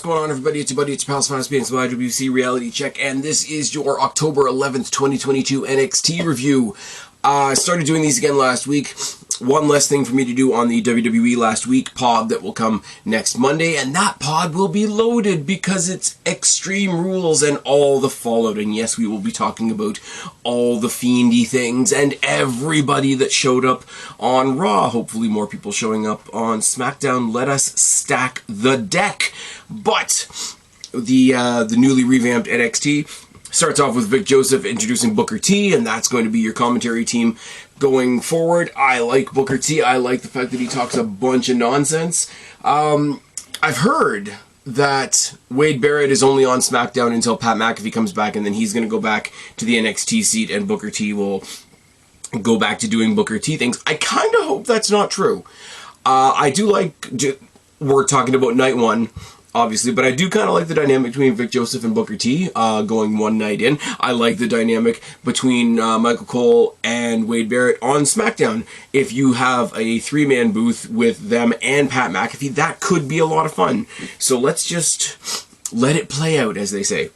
What's going on, everybody? It's your buddy, it's your pal, Spaz, YWC Reality Check, and this is your October 11th, 2022 NXT review. I started doing these again last week. One less thing for me to do on the WWE Last Week pod that will come next Monday, and that pod will be loaded because it's Extreme Rules and all the fallout. And yes, we will be talking about all the fiendy things and everybody that showed up on Raw. Hopefully more people showing up on SmackDown. Let us stack the deck. But the newly revamped NXT starts off with Vic Joseph introducing Booker T, and that's going to be your commentary team going forward. I like Booker T. I like the fact that he talks a bunch of nonsense. I've heard that Wade Barrett is only on SmackDown until Pat McAfee comes back, and then he's going to go back to the NXT seat, and Booker T will go back to doing Booker T things. I kind of hope that's not true. I do like... We're talking about night one, obviously, but I do kind of like the dynamic between Vic Joseph and Booker T going one night in. I like the dynamic between Michael Cole and Wade Barrett on SmackDown. If you have a three-man booth with them and Pat McAfee, that could be a lot of fun. So let's just let it play out, as they say.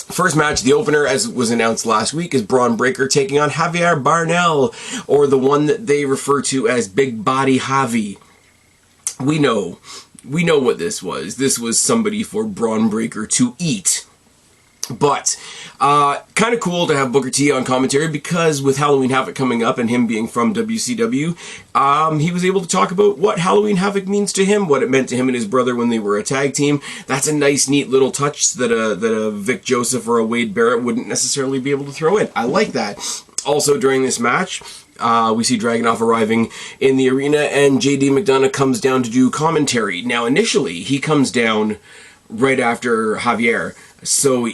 First match, the opener, as was announced last week, is Braun Breaker taking on Javier Barnell, or the one that they refer to as Big Body Javi. We know what this was. This was somebody for Braun Breaker to eat. But, kind of cool to have Booker T on commentary, because with Halloween Havoc coming up and him being from WCW, he was able to talk about what Halloween Havoc means to him, what it meant to him and his brother when they were a tag team. That's a nice, neat little touch that a Vic Joseph or a Wade Barrett wouldn't necessarily be able to throw in. I like that. Also, during this match, we see Dragunov arriving in the arena, and JD McDonough comes down to do commentary. Now, initially, he comes down right after Javier,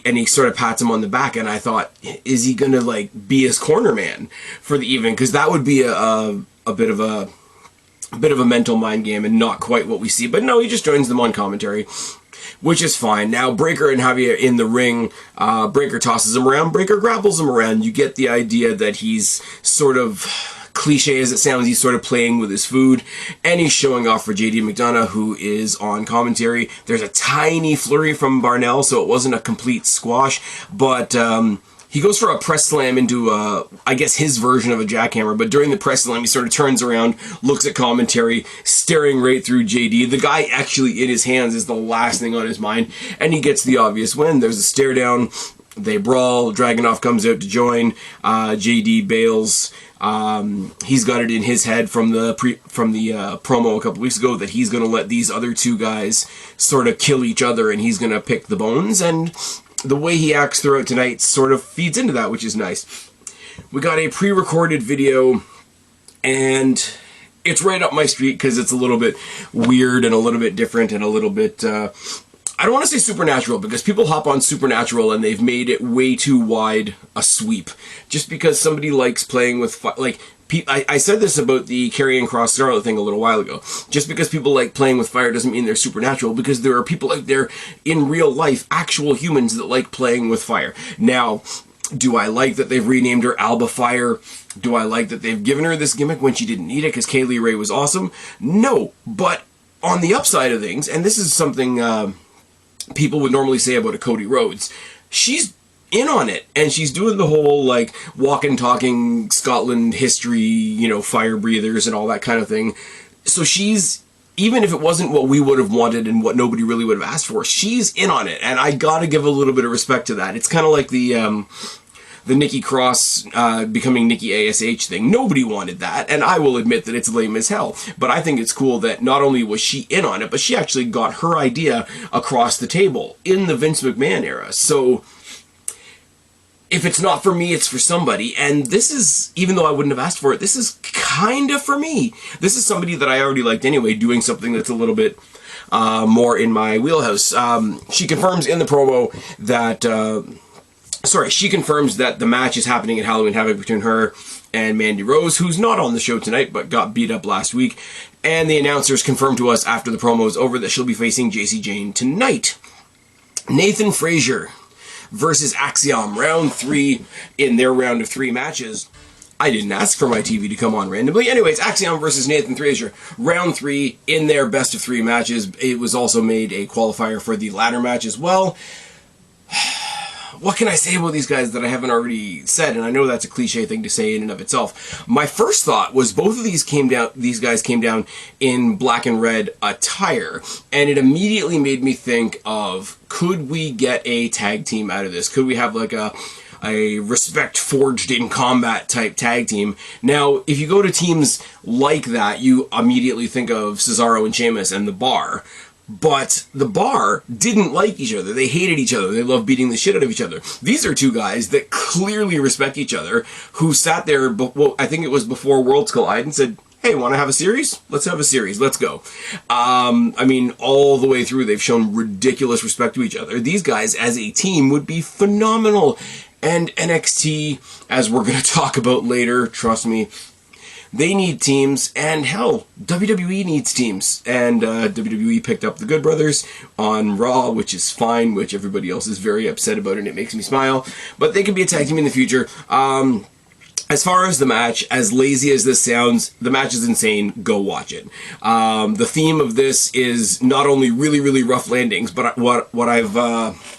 and he sort of pats him on the back, and I thought, is he gonna, like, be his corner man for the evening? Because that would be a bit of a mental mind game and not quite what we see. But no, he just joins them on commentary, which is fine. Now, Breaker and Javier in the ring. Breaker tosses him around. Breaker grapples him around. You get the idea that he's sort of, cliche as it sounds, he's sort of playing with his food. And he's showing off for JD McDonough, who is on commentary. There's a tiny flurry from Barnell, so it wasn't a complete squash. But he goes for a press slam into, I guess, his version of a jackhammer. But during the press slam, he sort of turns around, looks at commentary, staring right through JD. The guy actually in his hands is the last thing on his mind. And he gets the obvious win. There's a stare down. They brawl. Dragunov comes out to join. JD bails. He's got it in his head from the promo a couple weeks ago that he's going to let these other two guys sort of kill each other, and he's going to pick the bones. And the way he acts throughout tonight sort of feeds into that, which is nice. We got a pre-recorded video, and it's right up my street because it's a little bit weird and a little bit different and a little bit, I don't want to say supernatural, because people hop on supernatural and they've made it way too wide a sweep. Just because somebody likes playing with fire, like, I said this about the Karrion Kross Scarlet thing a little while ago. Just because people like playing with fire doesn't mean they're supernatural, because there are people out there in real life, actual humans, that like playing with fire. Now, do I like that they've renamed her Alba Fire? Do I like that they've given her this gimmick when she didn't need it because Kaylee Ray was awesome? No, but on the upside of things, and this is something people would normally say about a Cody Rhodes, she's in on it, and she's doing the whole, like, walking, talking Scotland history, you know, fire breathers and all that kind of thing. So she's, even if it wasn't what we would have wanted and what nobody really would have asked for, she's in on it, and I gotta give a little bit of respect to that. It's kind of like the Nikki Cross becoming Nikki ASH thing. Nobody wanted that, and I will admit that it's lame as hell. But I think it's cool that not only was she in on it, but she actually got her idea across the table in the Vince McMahon era. So if it's not for me, it's for somebody. And this is, even though I wouldn't have asked for it, this is kind of for me. This is somebody that I already liked anyway, doing something that's a little bit more in my wheelhouse. She confirms in the promo that... she confirms that the match is happening at Halloween Havoc between her and Mandy Rose, who's not on the show tonight, but got beat up last week. And the announcers confirmed to us after the promo is over that she'll be facing Jacy Jayne tonight. Nathan Frazer versus AXIOM, round 3 in their round of 3 matches. I didn't ask for my TV to come on randomly. Anyways, Axiom versus Nathan Frazer. Round 3 in their best of 3 matches. It was also made a qualifier for the ladder match as well. What can I say about these guys that I haven't already said? And I know that's a cliche thing to say in and of itself. My first thought was both of these guys came down in black and red attire, and it immediately made me think of, could we get a tag team out of this? Could we have like a respect forged in combat type tag team? Now, if you go to teams like that, you immediately think of Cesaro and Sheamus and The Bar. But The Bar didn't like each other. They hated each other. They loved beating the shit out of each other. These are two guys that clearly respect each other, who sat there, well, I think it was before Worlds Collide, and said, hey, want to have a series? Let's have a series. Let's go. I mean, all the way through, they've shown ridiculous respect to each other. These guys, as a team, would be phenomenal. And NXT, as we're going to talk about later, trust me, they need teams, and hell, WWE needs teams. And WWE picked up the Good Brothers on Raw, which is fine, which everybody else is very upset about, and it makes me smile. But they could be a tag team in the future. As far as the match, as lazy as this sounds, the match is insane. Go watch it. The theme of this is not only really, really rough landings, but what I've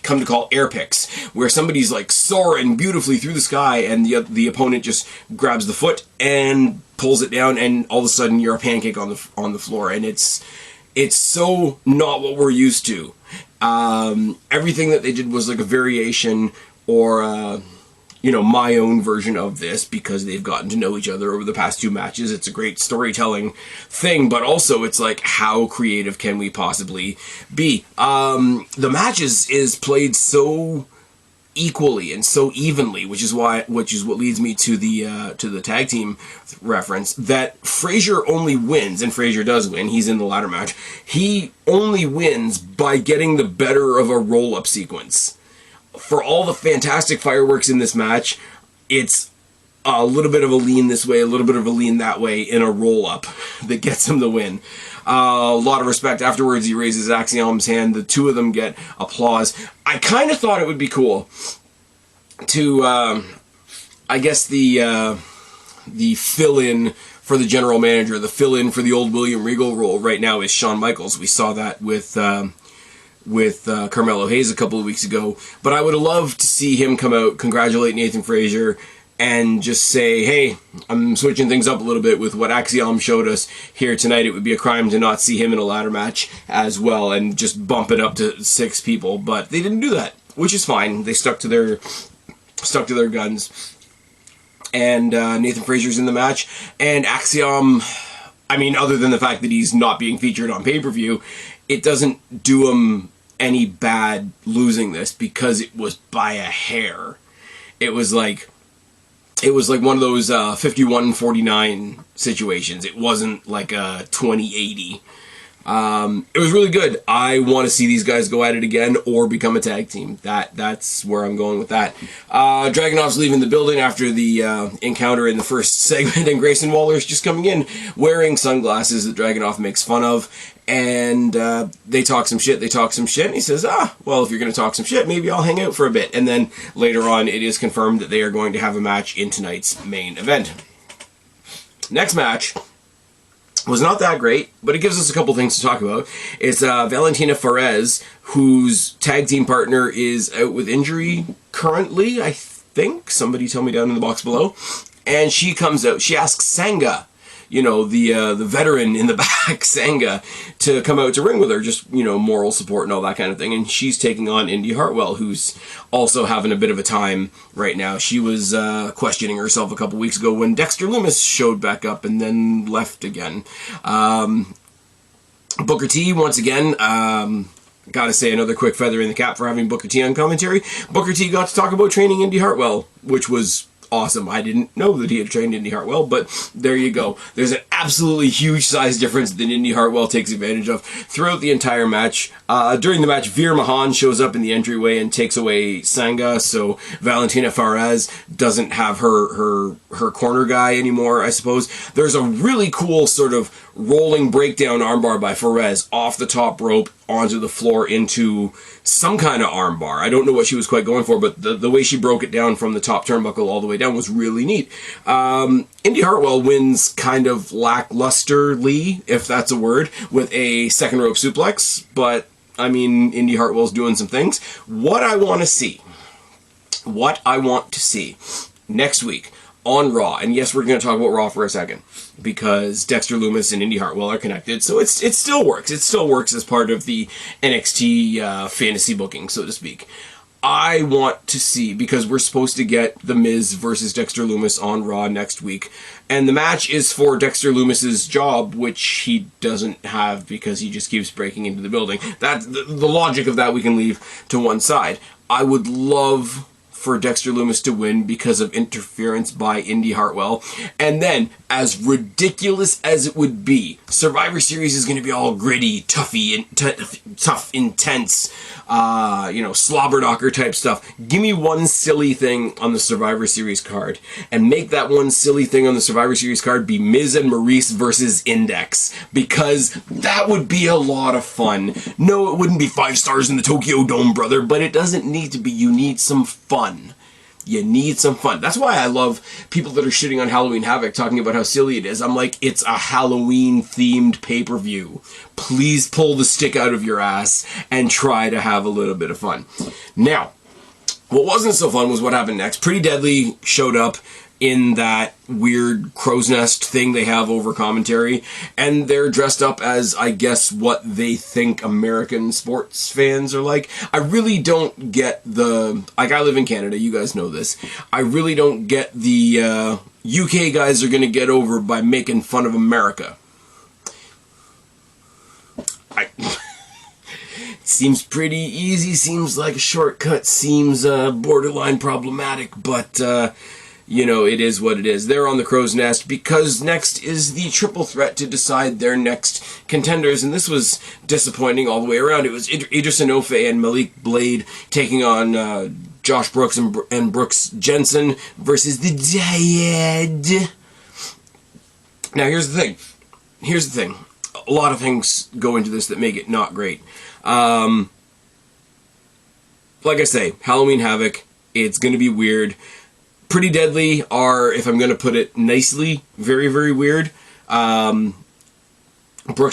come to call air picks, where somebody's like soaring beautifully through the sky, and the opponent just grabs the foot and pulls it down, and all of a sudden you're a pancake on the floor, and it's so not what we're used to. Everything that they did was like a variation or you know, my own version of this, because they've gotten to know each other over the past 2 matches. It's a great storytelling thing, but also it's like, how creative can we possibly be? The match is played so equally and so evenly, which is what leads me to the tag team reference, that Frazer only wins, and Frazer does win, he's in the ladder match, he only wins by getting the better of a roll-up sequence. For all the fantastic fireworks in this match, it's a little bit of a lean this way, a little bit of a lean that way in a roll-up that gets him the win. A lot of respect. Afterwards, he raises Axiom's hand. The two of them get applause. I kind of thought it would be cool to, I guess, the fill-in for the general manager, the fill-in for the old William Regal role right now is Shawn Michaels. We saw that with Carmelo Hayes a couple of weeks ago, but I would have loved to see him come out, congratulate Nathan Frazer, and just say, hey, I'm switching things up a little bit with what Axiom showed us here tonight. It would be a crime to not see him in a ladder match as well, and just bump it up to 6 people, but they didn't do that, which is fine. They stuck to their guns, and Nathan Frazer's in the match, and Axiom, I mean, other than the fact that he's not being featured on pay-per-view, it doesn't do him any bad losing this, because it was by a hair. It was like one of those 51-49 situations. It wasn't like a 20-80. It was really good. I want to see these guys go at it again or become a tag team. That's where I'm going with that. Dragunov's leaving the building after the encounter in the first segment, and Grayson Waller's just coming in wearing sunglasses that Dragunov makes fun of. And they talk some shit, and he says, well, if you're going to talk some shit, maybe I'll hang out for a bit. And then later on, it is confirmed that they are going to have a match in tonight's main event. Next match was not that great, but it gives us a couple things to talk about. It's Valentina Perez, whose tag team partner is out with injury currently, I think. Somebody tell me down in the box below. And she comes out, she asks Sanga, you know, the veteran in the back, Sanga, to come out to ring with her, just, you know, moral support and all that kind of thing. And she's taking on Indy Hartwell, who's also having a bit of a time right now. She was questioning herself a couple weeks ago when Dexter Lumis showed back up and then left again. Booker T, once again, gotta say, another quick feather in the cap for having Booker T on commentary. Booker T got to talk about training Indy Hartwell, which was awesome. I didn't know that he had trained Indy Hartwell, but there you go. There's an absolutely huge size difference that Indy Hartwell takes advantage of throughout the entire match. During the match, Veer Mahan shows up in the entryway and takes away Sangha, so Valentina Faraz doesn't have her corner guy anymore, I suppose. There's a really cool sort of rolling breakdown armbar by Faraz off the top rope onto the floor into some kind of armbar. I don't know what she was quite going for, but the way she broke it down from the top turnbuckle all the way down was really neat. Indy Hartwell wins kind of lacklusterly, if that's a word, with a second rope suplex, but I mean, Indy Hartwell's doing some things. What I want to see next week on Raw, and yes, we're going to talk about Raw for a second, because Dexter Lumis and Indy Hartwell are connected, so it still works. It still works as part of the NXT fantasy booking, so to speak. I want to see, because we're supposed to get The Miz versus Dexter Lumis on Raw next week, and the match is for Dexter Lumis's job, which he doesn't have because he just keeps breaking into the building. The logic of that we can leave to one side. I would love for Dexter Lumis to win because of interference by Indy Hartwell. And then, as ridiculous as it would be, Survivor Series is going to be all gritty, tough, intense, slobber knocker type stuff. Give me one silly thing on the Survivor Series card, and make that one silly thing on the Survivor Series card be Miz and Maurice versus Index, because that would be a lot of fun. No, it wouldn't be 5 stars in the Tokyo Dome, brother, but it doesn't need to be. You need some fun. You need some fun. That's why I love people that are shitting on Halloween Havoc talking about how silly it is. I'm like, it's a Halloween-themed pay-per-view. Please pull the stick out of your ass and try to have a little bit of fun. Now, what wasn't so fun was what happened next. Pretty Deadly showed up in that weird crow's nest thing they have over commentary, and they're dressed up as, I guess, what they think American sports fans are like. I really don't get I live in Canada, you guys know this. I really don't get the UK guys are gonna get over by making fun of America. Seems pretty easy, seems like a shortcut, seems borderline problematic, but it is what it is. They're on the crow's nest because next is the triple threat to decide their next contenders, and this was disappointing all the way around. It was Idris Enofe and Malik Blade taking on Josh Brooks and Brooks Jensen versus the Dyad. Now here's the thing. A lot of things go into this that make it not great. Like I say, Halloween Havoc, it's going to be weird. Pretty Deadly are, if I'm going to put it nicely, very, very weird. Brooks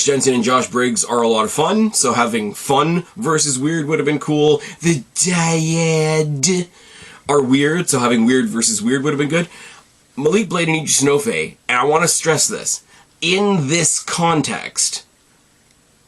Jensen and Josh Briggs are a lot of fun, so having fun versus weird would have been cool. The Dyad are weird, so having weird versus weird would have been good. Malik Blade and Idris Enofe, and I want to stress this, in this context,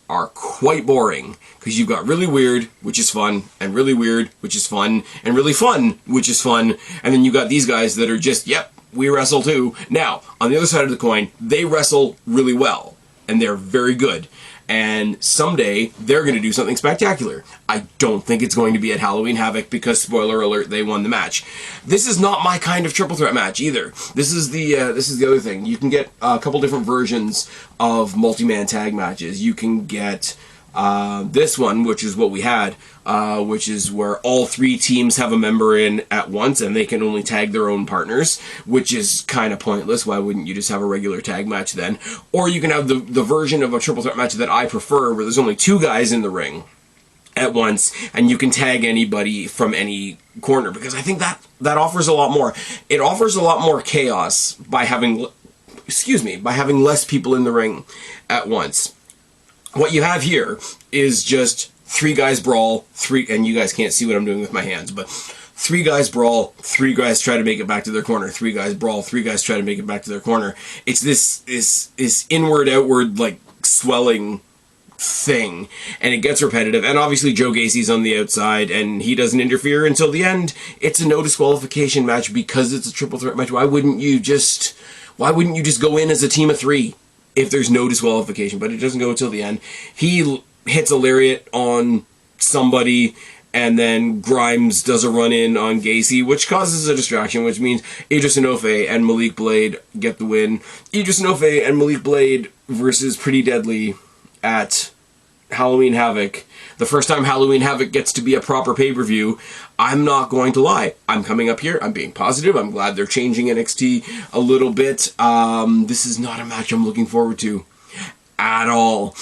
are quite boring, because you've got really weird, which is fun, and really weird, which is fun, and really fun, which is fun, and then you got these guys that are just, yep, we wrestle too. Now, on the other side of the coin, they wrestle really well, and they're very good, and someday they're going to do something spectacular. I don't think it's going to be at Halloween Havoc, because, spoiler alert, they won the match. This is not my kind of triple threat match either. This is the other thing. You can get a couple different versions of multi-man tag matches. You can get this one, which is what we had, which is where all 3 teams have a member in at once and they can only tag their own partners, which is kind of pointless. Why wouldn't you just have a regular tag match then? Or you can have the version of a triple threat match that I prefer, where there's only 2 guys in the ring at once and you can tag anybody from any corner, because I think that offers a lot more. It offers a lot more chaos by having less people in the ring at once. What you have here is just 3 guys brawl, and you guys can't see what I'm doing with my hands, but 3 guys brawl, 3 guys try to make it back to their corner, 3 guys brawl, 3 guys try to make it back to their corner. It's this inward, outward, like, swelling thing, and it gets repetitive, and obviously Joe Gacy's on the outside, and he doesn't interfere until the end. It's a no disqualification match because it's a triple threat match. Why wouldn't you just go in as a team of 3? If there's no disqualification, but it doesn't go until the end. He hits a lariat on somebody, and then Grimes does a run-in on Gacy, which causes a distraction, which means Idris Enofe and Malik Blade get the win. Idris Enofe and Malik Blade versus Pretty Deadly at Halloween Havoc. The first time Halloween Havoc gets to be a proper pay-per-view. I'm not going to lie. I'm coming up here. I'm being positive. I'm glad they're changing NXT a little bit. This is not a match I'm looking forward to at all.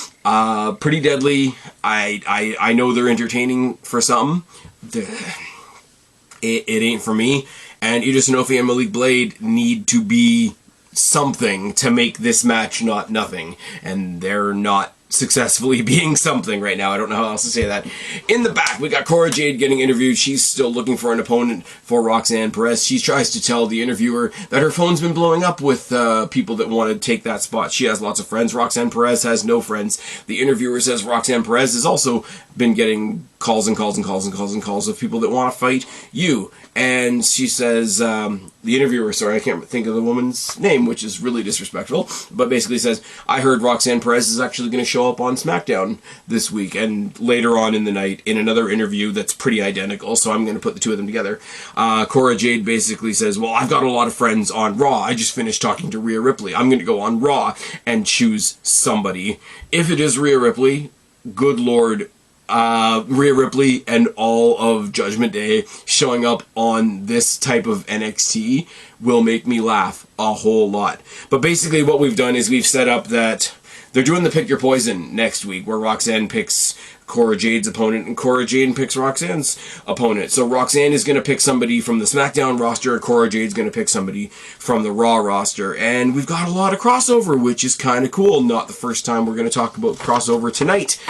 Pretty Deadly. I know they're entertaining for some. It ain't for me. And Idris Enofe and Malik Blade need to be something to make this match not nothing. And they're not successfully being something right now. I don't know how else to say that. In the back, we got Cora Jade getting interviewed. She's still looking for an opponent for Roxanne Perez. She tries to tell the interviewer that her phone's been blowing up with people that want to take that spot. She has lots of friends. Roxanne Perez has no friends. The interviewer says Roxanne Perez has also been getting calls and calls and calls and calls and calls of people that want to fight you. And she says, the interviewer, sorry, I can't think of the woman's name, which is really disrespectful, but basically says, I heard Roxanne Perez is actually going to show up on SmackDown this week, and later on in the night, in another interview that's pretty identical, so I'm going to put the two of them together. Cora Jade basically says, well, I've got a lot of friends on Raw. I just finished talking to Rhea Ripley. I'm going to go on Raw and choose somebody. If it is Rhea Ripley, good Lord, Rhea Ripley and all of Judgment Day showing up on this type of NXT will make me laugh a whole lot. But basically what we've done is we've set up that they're doing the Pick Your Poison next week, where Roxanne picks Cora Jade's opponent and Cora Jade picks Roxanne's opponent. So Roxanne is going to pick somebody from the SmackDown roster, Cora Jade's going to pick somebody from the Raw roster. And we've got a lot of crossover, which is kind of cool. Not the first time we're going to talk about crossover tonight.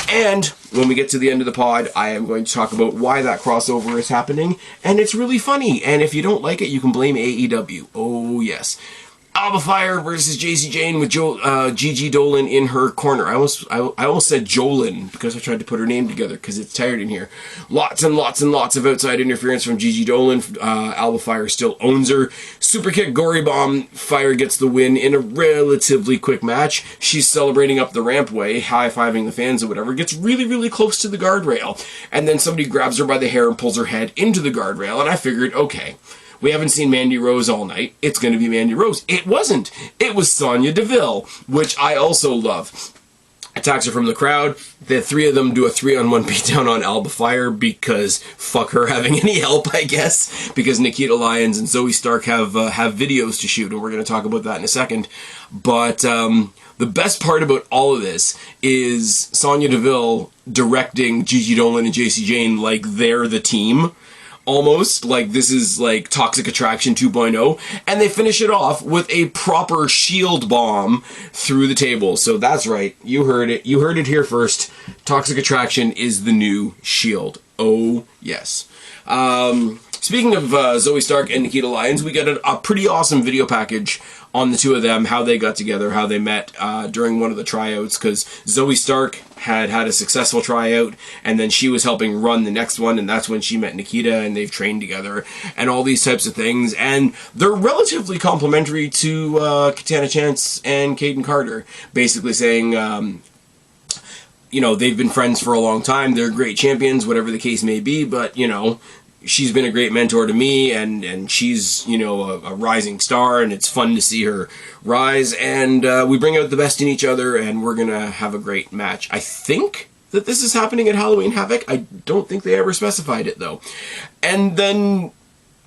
And when we get to the end of the pod, I am going to talk about why that crossover is happening. And it's really funny. And if you don't like it, you can blame AEW. Oh, yes. Alba Fire versus JC Jane with Gigi Dolan in her corner. I almost said Jolin because I tried to put her name together because it's tired in here. Lots and lots and lots of outside interference from Gigi Dolan. Alba Fire still owns her. Super kick, Gory Bomb. Fire gets the win in a relatively quick match. She's celebrating up the rampway, high-fiving the fans or whatever. Gets really, really close to the guardrail. And then somebody grabs her by the hair and pulls her head into the guardrail. And I figured, okay, we haven't seen Mandy Rose all night. It's going to be Mandy Rose. It wasn't. It was Sonya Deville, which I also love. Attacks her from the crowd. The three of them do a 3-on-1 beatdown on Alba Fire because fuck her having any help, I guess. Because Nikita Lyons and Zoe Stark have videos to shoot, and we're going to talk about that in a second. But the best part about all of this is Sonya Deville directing Gigi Dolan and JC Jane like they're the team. Almost like this is like Toxic Attraction 2.0, and they finish it off with a proper shield bomb through the table. So that's right, you heard it here first. Toxic Attraction is the new Shield. Oh yes. Speaking of Zoe Stark and Nikita Lyons, we got a pretty awesome video package on the two of them, how they got together, how they met during one of the tryouts, because Zoe Stark had a successful tryout, and then she was helping run the next one, and that's when she met Nikita, and they've trained together, and all these types of things, and they're relatively complimentary to Katana Chance and Kaden Carter, basically saying, you know, they've been friends for a long time, they're great champions, whatever the case may be, but, you know, she's been a great mentor to me, and she's, you know, a rising star, and it's fun to see her rise, and we bring out the best in each other, and we're gonna have a great match. I think that this is happening at Halloween Havoc. I don't think they ever specified it, though. And then,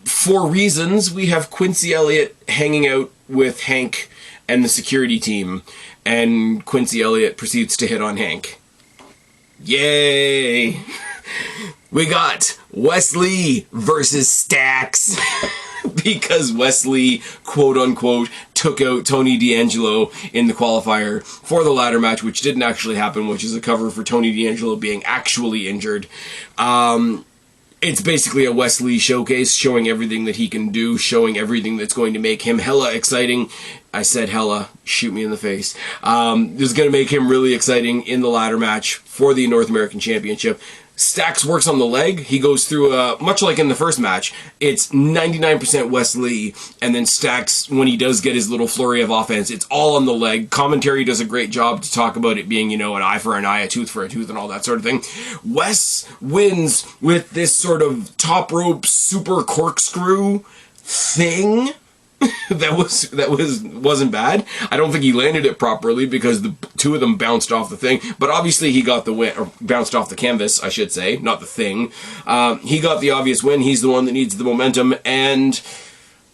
for reasons, we have Quincy Elliott hanging out with Hank and the security team, and Quincy Elliott proceeds to hit on Hank. Yay! We got Wesley versus Stax because Wesley, quote-unquote, took out Tony D'Angelo in the qualifier for the ladder match, which didn't actually happen, which is a cover for Tony D'Angelo being actually injured. It's basically a Wesley showcase, showing everything that he can do, showing everything that's going to make him hella exciting. I said hella, shoot me in the face. This is going to make him really exciting in the ladder match for the North American Championship. Stax works on the leg. He goes through, much like in the first match, it's 99% Wes Lee, and then Stax, when he does get his little flurry of offense, it's all on the leg. Commentary does a great job to talk about it being, you know, an eye for an eye, a tooth for a tooth, and all that sort of thing. Wes wins with this sort of top rope super corkscrew thing. wasn't bad. I don't think he landed it properly because the two of them bounced off the thing, but obviously he got the win, or bounced off the canvas, I should say, not the thing. He got the obvious win. He's the one that needs the momentum, and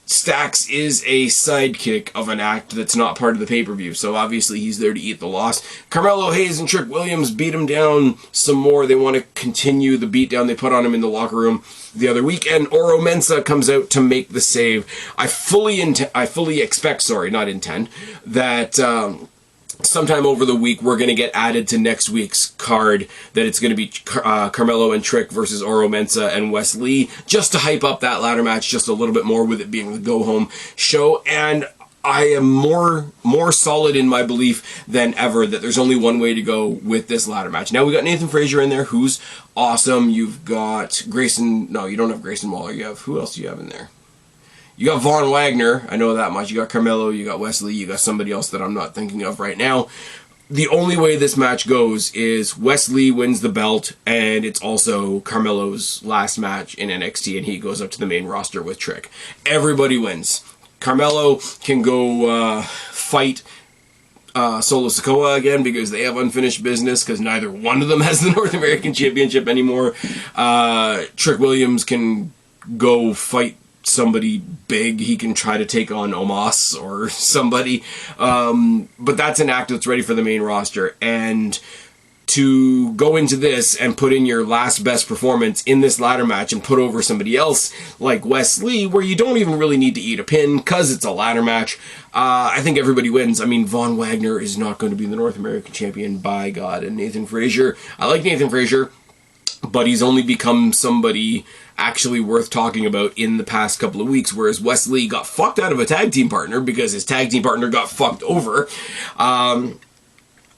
Stax is a sidekick of an act that's not part of the pay-per-view, so obviously he's there to eat the loss. Carmelo Hayes and Trick Williams beat him down some more. They want to continue the beatdown they put on him in the locker room the other week, and Oro Mensah comes out to make the save. I fully expect, that sometime over the week we're going to get added to next week's card, that it's going to be Carmelo and Trick versus Oro Mensah and Wes Lee, just to hype up that ladder match just a little bit more, with it being the go-home show. And I am more solid in my belief than ever that there's only one way to go with this ladder match. Now, we got Nathan Frazer in there, who's awesome. You've got Grayson... No, you don't have Grayson Waller. You have... Who else do you have in there? You got Von Wagner. I know that much. You got Carmelo. You got Wes Lee. You got somebody else that I'm not thinking of right now. The only way this match goes is Wes Lee wins the belt, and it's also Carmelo's last match in NXT, and he goes up to the main roster with Trick. Everybody wins. Carmelo can go fight Solo Sikoa again because they have unfinished business, because neither one of them has the North American Championship anymore. Trick Williams can go fight somebody big. He can try to take on Omos or somebody. But that's an act that's ready for the main roster. And to go into this and put in your last best performance in this ladder match and put over somebody else like Wes Lee, where you don't even really need to eat a pin because it's a ladder match, I think everybody wins. I mean, Von Wagner is not going to be the North American champion, by God. And Nathan Frazer, I like Nathan Frazer, but he's only become somebody actually worth talking about in the past couple of weeks, whereas Wes Lee got fucked out of a tag team partner because his tag team partner got fucked over.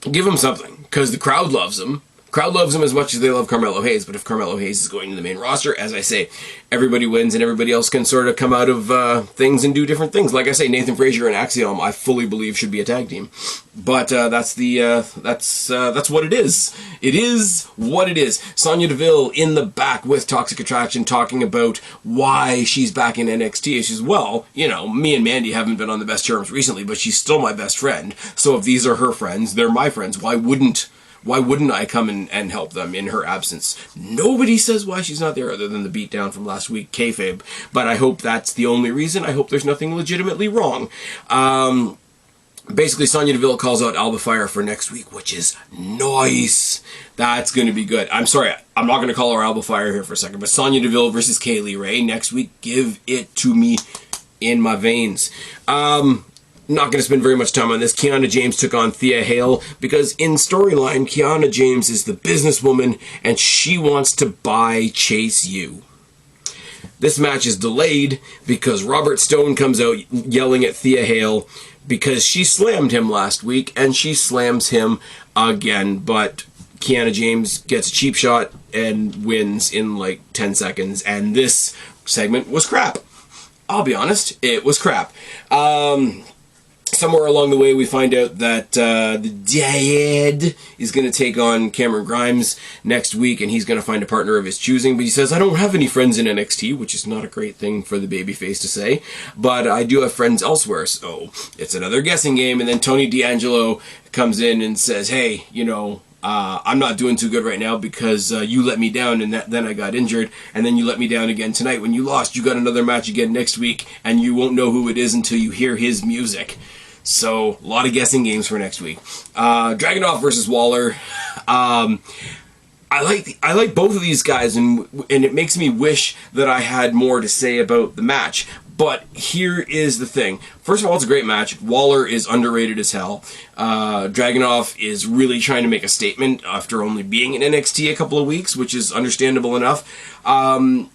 Give him something, because the crowd loves him. Crowd loves him as much as they love Carmelo Hayes, but if Carmelo Hayes is going to the main roster, as I say, everybody wins and everybody else can sort of come out of things and do different things. Like I say, Nathan Frazer and Axiom, I fully believe, should be a tag team. But that's what it is. It is what it is. Sonya Deville in the back with Toxic Attraction talking about why she's back in NXT. She says, well, you know, me and Mandy haven't been on the best terms recently, but she's still my best friend. So if these are her friends, they're my friends. Why wouldn't I come and help them in her absence? Nobody says why she's not there other than the beatdown from last week, kayfabe. But I hope that's the only reason. I hope there's nothing legitimately wrong. Basically, Sonya Deville calls out Alba Fire for next week, which is nice. That's going to be good. I'm sorry, I'm not going to call her Alba Fire here for a second, but Sonya Deville versus Kaylee Ray next week. Give it to me in my veins. Not going to spend very much time on this. Kiana James took on Thea Hale because in storyline, Kiana James is the businesswoman and she wants to buy Chase U. This match is delayed because Robert Stone comes out yelling at Thea Hale because she slammed him last week and she slams him again. But Kiana James gets a cheap shot and wins in like 10 seconds. And this segment was crap. I'll be honest, it was crap. Somewhere along the way, we find out that the Dad is going to take on Cameron Grimes next week, and he's going to find a partner of his choosing. But he says, I don't have any friends in NXT, which is not a great thing for the babyface to say, but I do have friends elsewhere. So it's another guessing game. And then Tony D'Angelo comes in and says, hey, you know, I'm not doing too good right now because you let me down and then I got injured, and then you let me down again tonight when you lost. You got another match again next week, and you won't know who it is until you hear his music. So, a lot of guessing games for next week. Dragunov versus Waller. I like both of these guys, and it makes me wish that I had more to say about the match. But here is the thing. First of all, it's a great match. Waller is underrated as hell. Dragunov is really trying to make a statement after only being in NXT a couple of weeks, which is understandable enough.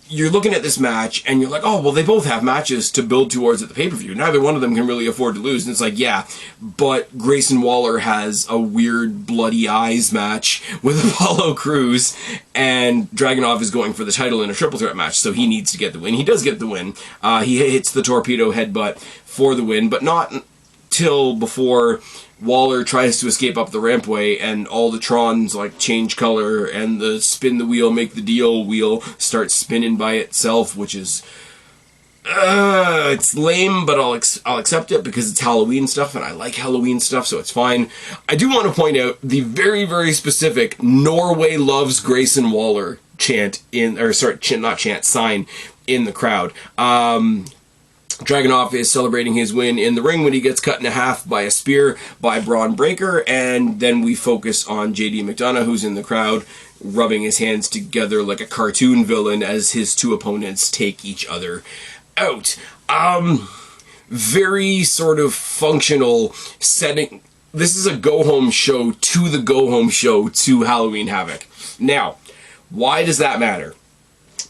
You're looking at this match, and you're like, oh, well, they both have matches to build towards at the pay-per-view. Neither one of them can really afford to lose. And it's like, yeah, but Grayson Waller has a weird bloody eyes match with Apollo Crews, and Dragunov is going for the title in a triple threat match, so he needs to get the win. He does get the win. He hits the torpedo headbutt for the win, but not till before Waller tries to escape up the rampway, and all the Trons like change color, and the spin the wheel, make the deal wheel starts spinning by itself, which is it's lame, but I'll accept it because it's Halloween stuff, and I like Halloween stuff, so it's fine. I do want to point out the very, very specific "Norway loves Grayson Waller" chant sign in the crowd. Dragunov is celebrating his win in the ring when he gets cut in half by a spear by Braun Breaker, and then we focus on JD McDonough, who's in the crowd, rubbing his hands together like a cartoon villain as his two opponents take each other out. Very sort of functional setting. This is a go-home show to the go-home show to Halloween Havoc. Now, why does that matter?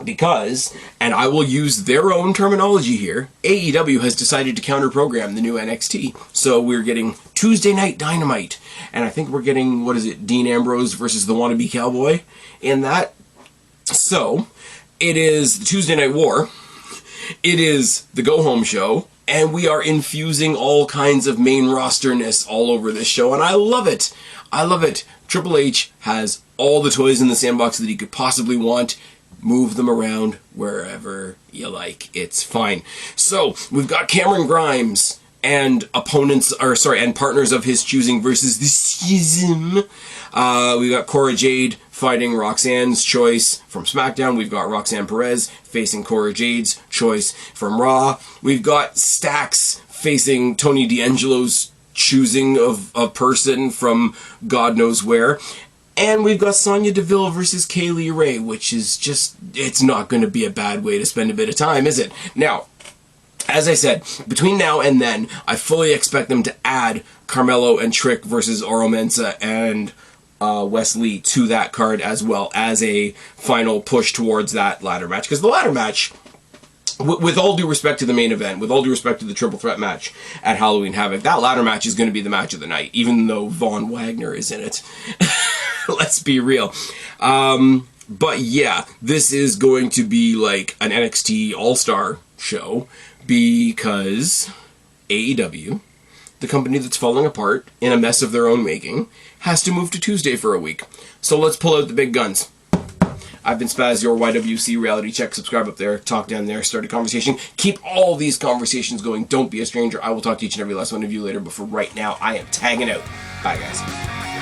Because, and I will use their own terminology here, AEW has decided to counter-program the new NXT. So we're getting Tuesday Night Dynamite, and I think we're getting, Dean Ambrose versus the Wannabe Cowboy in that. So, it is the Tuesday Night War, it is the go-home show, and we are infusing all kinds of main rosterness all over this show, and I love it. I love it. Triple H has all the toys in the sandbox that he could possibly want. Move them around wherever you like. It's fine. So, we've got Cameron Grimes and and partners of his choosing versus the Schism. We've got Cora Jade fighting Roxanne's choice from SmackDown. We've got Roxanne Perez facing Cora Jade's choice from Raw. We've got Stax facing Tony D'Angelo's choosing of a person from God knows where. And we've got Sonya Deville versus Kaylee Ray, which is just, it's not going to be a bad way to spend a bit of time, is it? Now, as I said, between now and then, I fully expect them to add Carmelo and Trick versus Oro Mensah and Wes Lee to that card, as well as a final push towards that ladder match. Because the ladder match, with all due respect to the main event, with all due respect to the triple threat match at Halloween Havoc, that ladder match is going to be the match of the night, even though Von Wagner is in it. Let's be real. But yeah, this is going to be like an NXT All-Star show because AEW, the company that's falling apart in a mess of their own making, has to move to Tuesday for a week. So let's pull out the big guns. I've been Spaz, your YWC Reality Check. Subscribe up there, talk down there, start a conversation. Keep all these conversations going. Don't be a stranger. I will talk to each and every last one of you later, but for right now, I am tagging out. Bye, guys.